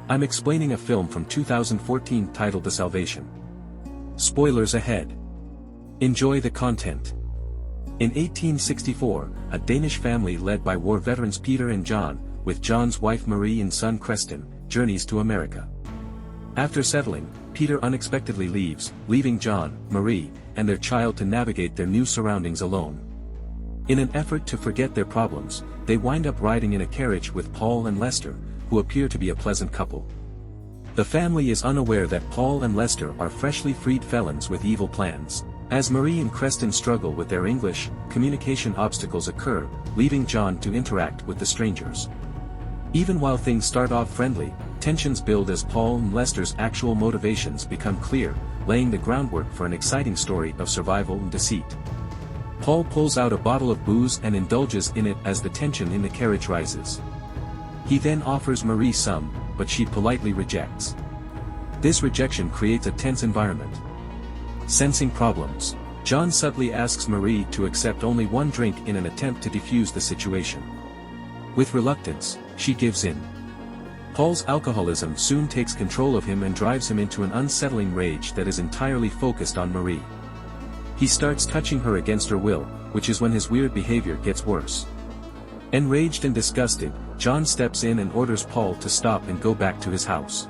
I'm explaining a film from 2014 titled The Salvation. Spoilers ahead. Enjoy the content. In 1864, a Danish family led by war veterans Peter and John, with John's wife Marie and son Creston, journeys to America. After settling, Peter unexpectedly leaves, leaving John, Marie, and their child to navigate their new surroundings alone. In an effort to forget their problems, they wind up riding in a carriage with Paul and Lester, who appear to be a pleasant couple. The family is unaware that Paul and Lester are freshly freed felons with evil plans. As Marie and Creston struggle with their English, communication obstacles occur, leaving John to interact with the strangers. Even while things start off friendly, tensions build as Paul and Lester's actual motivations become clear, laying the groundwork for an exciting story of survival and deceit. Paul pulls out a bottle of booze and indulges in it as the tension in the carriage rises. He then offers Marie some, but she politely rejects. This rejection creates a tense environment. Sensing problems, John subtly asks Marie to accept only one drink in an attempt to defuse the situation. With reluctance, she gives in. Paul's alcoholism soon takes control of him and drives him into an unsettling rage that is entirely focused on Marie. He starts touching her against her will, which is when his weird behavior gets worse. Enraged and disgusted, John steps in and orders Paul to stop and go back to his house.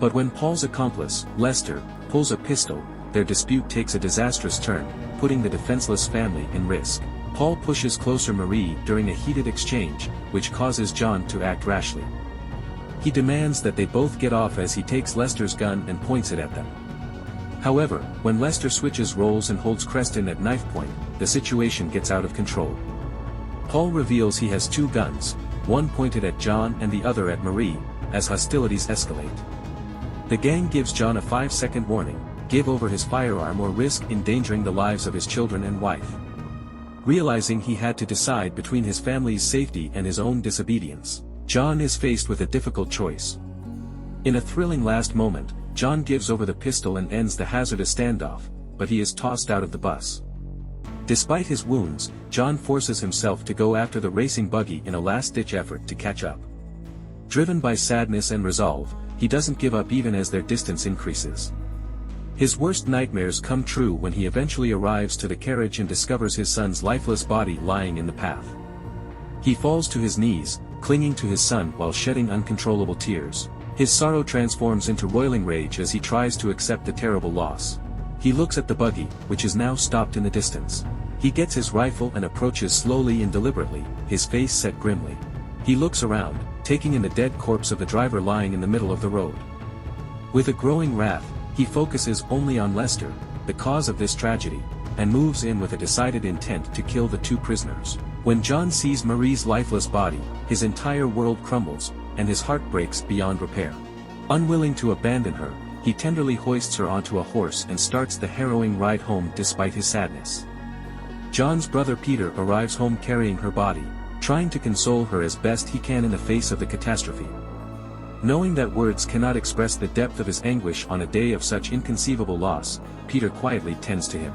But when Paul's accomplice, Lester, pulls a pistol, their dispute takes a disastrous turn, putting the defenseless family in risk. Paul pushes closer Marie during a heated exchange, which causes John to act rashly. He demands that they both get off as he takes Lester's gun and points it at them. However, when Lester switches roles and holds Creston at knife point, the situation gets out of control. Paul reveals he has two guns, one pointed at John and the other at Marie, as hostilities escalate. The gang gives John a 5-second warning: give over his firearm or risk endangering the lives of his children and wife. Realizing he had to decide between his family's safety and his own disobedience, John is faced with a difficult choice. In a thrilling last moment, John gives over the pistol and ends the hazardous standoff, but he is tossed out of the bus. Despite his wounds, John forces himself to go after the racing buggy in a last-ditch effort to catch up. Driven by sadness and resolve, he doesn't give up even as their distance increases. His worst nightmares come true when he eventually arrives to the carriage and discovers his son's lifeless body lying in the path. He falls to his knees, clinging to his son while shedding uncontrollable tears. His sorrow transforms into roiling rage as he tries to accept the terrible loss. He looks at the buggy, which is now stopped in the distance. He gets his rifle and approaches slowly and deliberately, his face set grimly. He looks around, taking in the dead corpse of the driver lying in the middle of the road. With a growing wrath, he focuses only on Lester, the cause of this tragedy, and moves in with a decided intent to kill the two prisoners. When John sees Marie's lifeless body, his entire world crumbles, and his heart breaks beyond repair. Unwilling to abandon her, he tenderly hoists her onto a horse and starts the harrowing ride home despite his sadness. John's brother Peter arrives home carrying her body, trying to console her as best he can in the face of the catastrophe. Knowing that words cannot express the depth of his anguish on a day of such inconceivable loss, Peter quietly tends to him.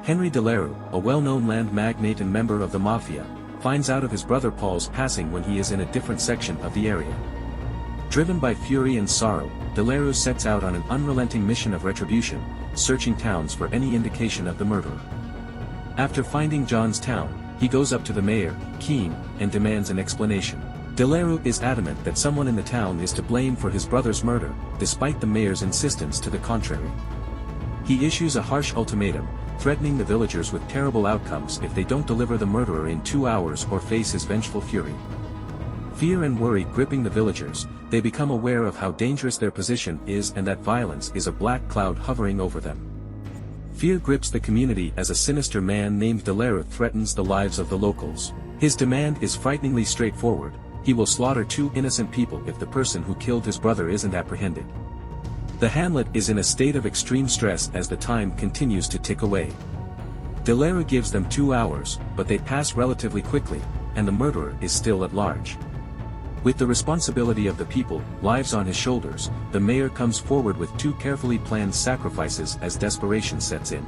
Henry Delarue, a well-known land magnate and member of the Mafia, finds out of his brother Paul's passing when he is in a different section of the area. Driven by fury and sorrow, Delarue sets out on an unrelenting mission of retribution, searching towns for any indication of the murderer. After finding John's town, he goes up to the mayor, Keene, and demands an explanation. Delarue is adamant that someone in the town is to blame for his brother's murder, despite the mayor's insistence to the contrary. He issues a harsh ultimatum, threatening the villagers with terrible outcomes if they don't deliver the murderer in 2 hours or face his vengeful fury. Fear and worry gripping the villagers, they become aware of how dangerous their position is and that violence is a black cloud hovering over them. Fear grips the community as a sinister man named Delarue threatens the lives of the locals. His demand is frighteningly straightforward: he will slaughter 2 innocent people if the person who killed his brother isn't apprehended. The hamlet is in a state of extreme stress as the time continues to tick away. Delarue gives them 2 hours, but they pass relatively quickly, and the murderer is still at large. With the responsibility of the people, lives on his shoulders, the mayor comes forward with 2 carefully planned sacrifices as desperation sets in.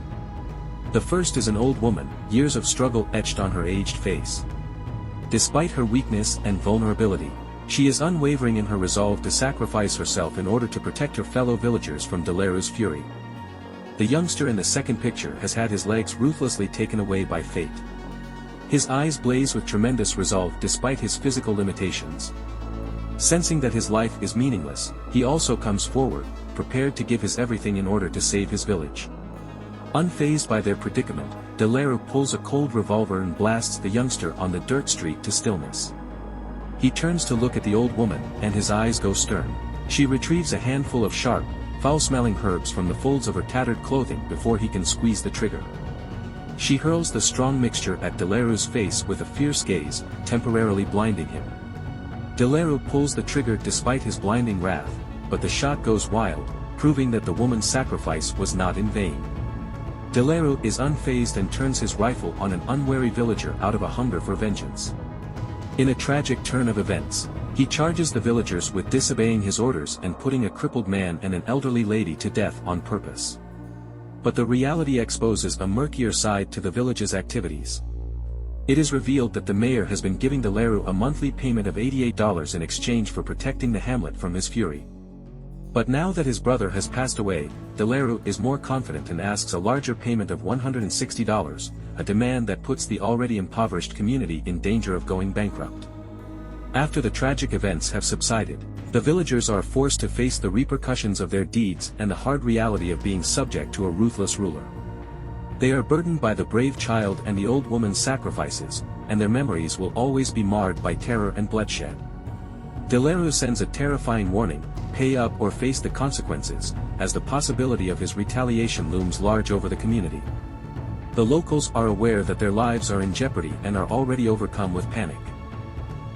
The first is an old woman, years of struggle etched on her aged face. Despite her weakness and vulnerability, She is unwavering in her resolve to sacrifice herself in order to protect her fellow villagers from Delaru's fury. The youngster in the second picture has had his legs ruthlessly taken away by fate. His eyes blaze with tremendous resolve despite his physical limitations. Sensing that his life is meaningless, he also comes forward, prepared to give his everything in order to save his village. Unfazed by their predicament, Delaru pulls a cold revolver and blasts the youngster on the dirt street to stillness. He turns to look at the old woman, and his eyes go stern. She retrieves a handful of sharp, foul-smelling herbs from the folds of her tattered clothing before he can squeeze the trigger. She hurls the strong mixture at Delaru's face with a fierce gaze, temporarily blinding him. Delaru pulls the trigger despite his blinding wrath, but the shot goes wild, proving that the woman's sacrifice was not in vain. Delaru is unfazed and turns his rifle on an unwary villager out of a hunger for vengeance. In a tragic turn of events, he charges the villagers with disobeying his orders and putting a crippled man and an elderly lady to death on purpose. But the reality exposes a murkier side to the village's activities. It is revealed that the mayor has been giving Delaru a monthly payment of $88 in exchange for protecting the hamlet from his fury. But now that his brother has passed away, Delaru is more confident and asks a larger payment of $160, a demand that puts the already impoverished community in danger of going bankrupt. After the tragic events have subsided, the villagers are forced to face the repercussions of their deeds and the hard reality of being subject to a ruthless ruler. They are burdened by the brave child and the old woman's sacrifices, and their memories will always be marred by terror and bloodshed. Delaru sends a terrifying warning: pay up or face the consequences, as the possibility of his retaliation looms large over the community. The locals are aware that their lives are in jeopardy and are already overcome with panic.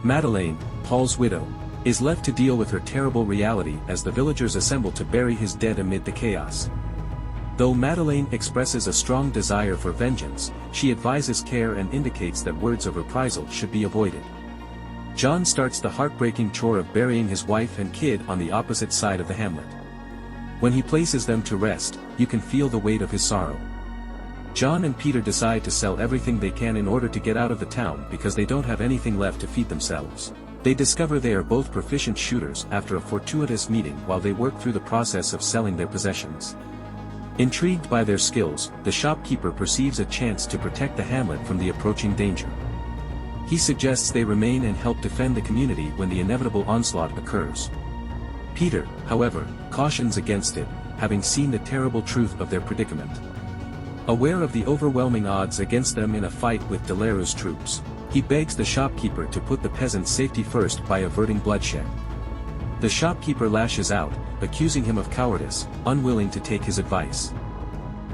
Madeleine, Paul's widow, is left to deal with her terrible reality as the villagers assemble to bury his dead amid the chaos. Though Madeleine expresses a strong desire for vengeance, she advises care and indicates that words of reprisal should be avoided. John starts the heartbreaking chore of burying his wife and kid on the opposite side of the hamlet. When he places them to rest, you can feel the weight of his sorrow. John and Peter decide to sell everything they can in order to get out of the town because they don't have anything left to feed themselves. They discover they are both proficient shooters after a fortuitous meeting while they work through the process of selling their possessions. Intrigued by their skills, the shopkeeper perceives a chance to protect the hamlet from the approaching danger. He suggests they remain and help defend the community when the inevitable onslaught occurs. Peter, however, cautions against it, having seen the terrible truth of their predicament. Aware of the overwhelming odds against them in a fight with Delaru's troops, he begs the shopkeeper to put the peasants' safety first by averting bloodshed. The shopkeeper lashes out, accusing him of cowardice, unwilling to take his advice.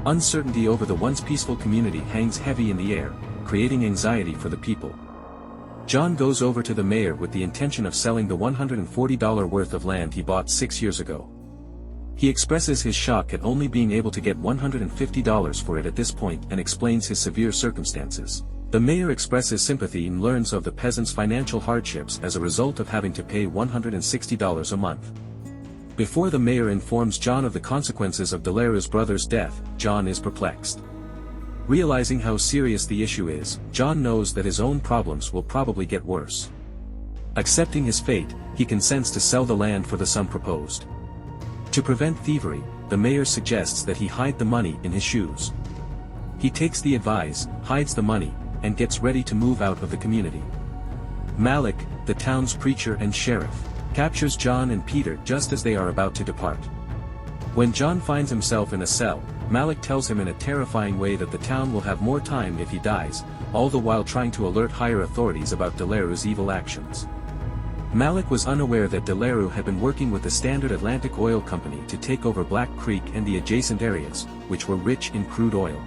Uncertainty over the once peaceful community hangs heavy in the air, creating anxiety for the people. John goes over to the mayor with the intention of selling the $140 worth of land he bought 6 years ago. He expresses his shock at only being able to get $150 for it at this point and explains his severe circumstances. The mayor expresses sympathy and learns of the peasants' financial hardships as a result of having to pay $160 a month. Before the mayor informs John of the consequences of Delaru's brother's death, John is perplexed. Realizing how serious the issue is, John knows that his own problems will probably get worse. Accepting his fate, he consents to sell the land for the sum proposed. To prevent thievery, the mayor suggests that he hide the money in his shoes. He takes the advice, hides the money, and gets ready to move out of the community. Malik, the town's preacher and sheriff, captures John and Peter just as they are about to depart. When John finds himself in a cell, Malik tells him in a terrifying way that the town will have more time if he dies, all the while trying to alert higher authorities about Delaru's evil actions. Malik was unaware that Delaru had been working with the Standard Atlantic Oil Company to take over Black Creek and the adjacent areas, which were rich in crude oil.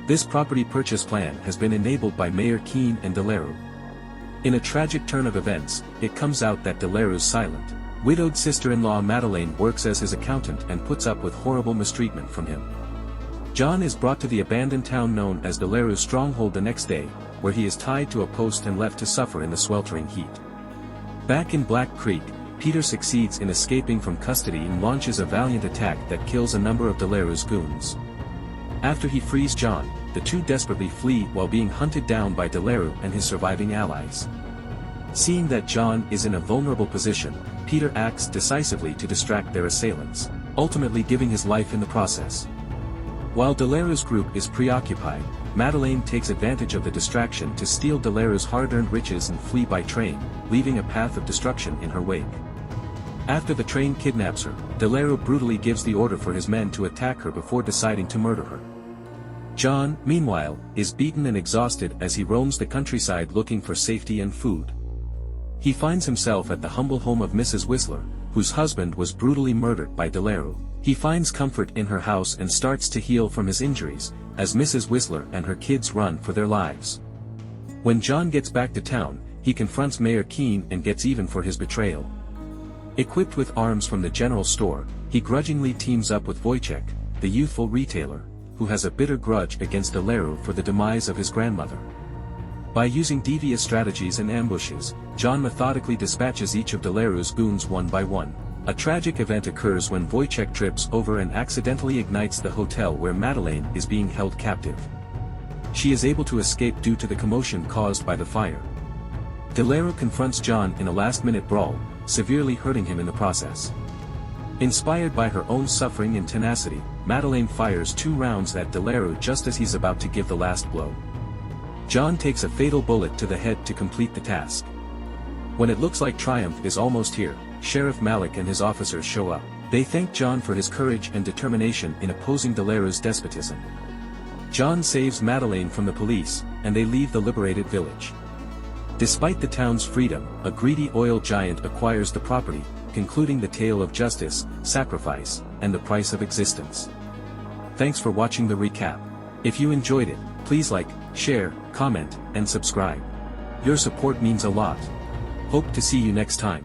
This property purchase plan has been enabled by Mayor Keene and Delaru. In a tragic turn of events, it comes out that Delaru's silent, widowed sister-in-law Madeleine works as his accountant and puts up with horrible mistreatment from him. John is brought to the abandoned town known as Delaru's stronghold the next day, where he is tied to a post and left to suffer in the sweltering heat. Back in Black Creek, Peter succeeds in escaping from custody and launches a valiant attack that kills a number of Delaru's goons. After he frees John, the two desperately flee while being hunted down by Delaru and his surviving allies. Seeing that John is in a vulnerable position, Peter acts decisively to distract their assailants, ultimately giving his life in the process. While Delaro's group is preoccupied, Madeleine takes advantage of the distraction to steal Delaro's hard-earned riches and flee by train, leaving a path of destruction in her wake. After the train kidnaps her, Delaro brutally gives the order for his men to attack her before deciding to murder her. John, meanwhile, is beaten and exhausted as he roams the countryside looking for safety and food. He finds himself at the humble home of Mrs. Whistler, whose husband was brutally murdered by Delaro. He finds comfort in her house and starts to heal from his injuries, as Mrs. Whistler and her kids run for their lives. When John gets back to town, he confronts Mayor Keene and gets even for his betrayal. Equipped with arms from the general store, he grudgingly teams up with Wojciech, the youthful retailer, who has a bitter grudge against Delaro for the demise of his grandmother. By using devious strategies and ambushes, John methodically dispatches each of Delaro's goons one by one. A tragic event occurs when Wojciech trips over and accidentally ignites the hotel where Madeleine is being held captive. She is able to escape due to the commotion caused by the fire. Delaro confronts John in a last-minute brawl, severely hurting him in the process. Inspired by her own suffering and tenacity, Madeleine fires 2 rounds at Delaro just as he's about to give the last blow. John takes a fatal bullet to the head to complete the task. When it looks like triumph is almost here, Sheriff Malik and his officers show up. They thank John for his courage and determination in opposing Delaro's despotism. John saves Madeleine from the police, and they leave the liberated village. Despite the town's freedom, a greedy oil giant acquires the property, concluding the tale of justice, sacrifice, and the price of existence. Thanks for watching the recap. If you enjoyed it, please like, share, comment, and subscribe. Your support means a lot. Hope to see you next time.